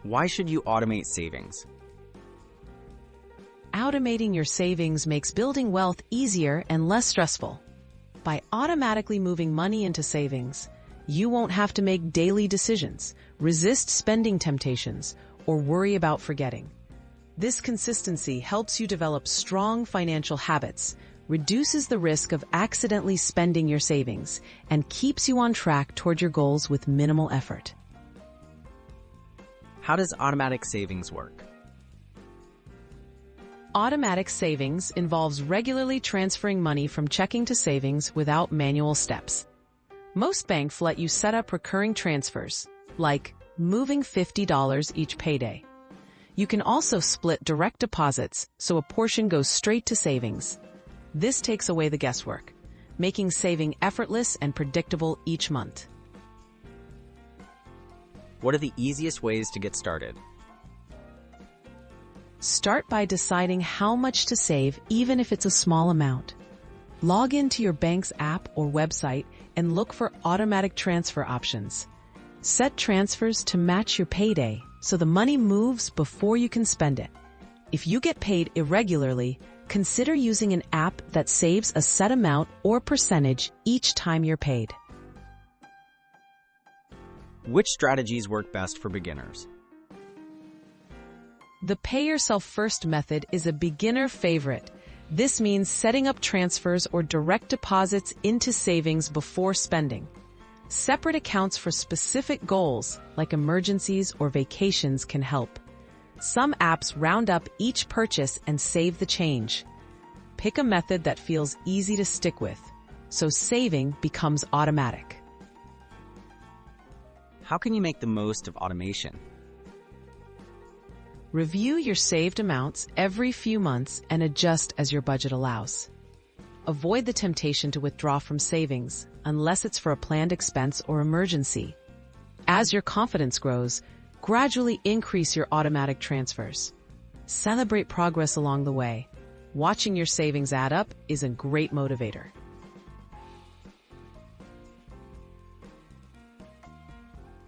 Why should you automate savings? Automating your savings makes building wealth easier and less stressful. By automatically moving money into savings, you won't have to make daily decisions, resist spending temptations, or worry about forgetting. This consistency helps you develop strong financial habits, reduces the risk of accidentally spending your savings, and keeps you on track toward your goals with minimal effort. How does automatic savings work? Automatic savings involves regularly transferring money from checking to savings without manual steps. Most banks let you set up recurring transfers, like moving $50 each payday. You can also split direct deposits, so a portion goes straight to savings. This takes away the guesswork, making saving effortless and predictable each month. What are the easiest ways to get started? Start by deciding how much to save, even if it's a small amount. Log into your bank's app or website and look for automatic transfer options. Set transfers to match your payday so the money moves before you can spend it. If you get paid irregularly, consider using an app that saves a set amount or percentage each time you're paid. Which strategies work best for beginners? The pay yourself first method is a beginner favorite. This means setting up transfers or direct deposits into savings before spending. Separate accounts for specific goals, like emergencies or vacations, can help. Some apps round up each purchase and save the change. Pick a method that feels easy to stick with, so saving becomes automatic. How can you make the most of automation? Review your saved amounts every few months and adjust as your budget allows. Avoid the temptation to withdraw from savings unless it's for a planned expense or emergency. As your confidence grows, gradually increase your automatic transfers. Celebrate progress along the way. Watching your savings add up is a great motivator.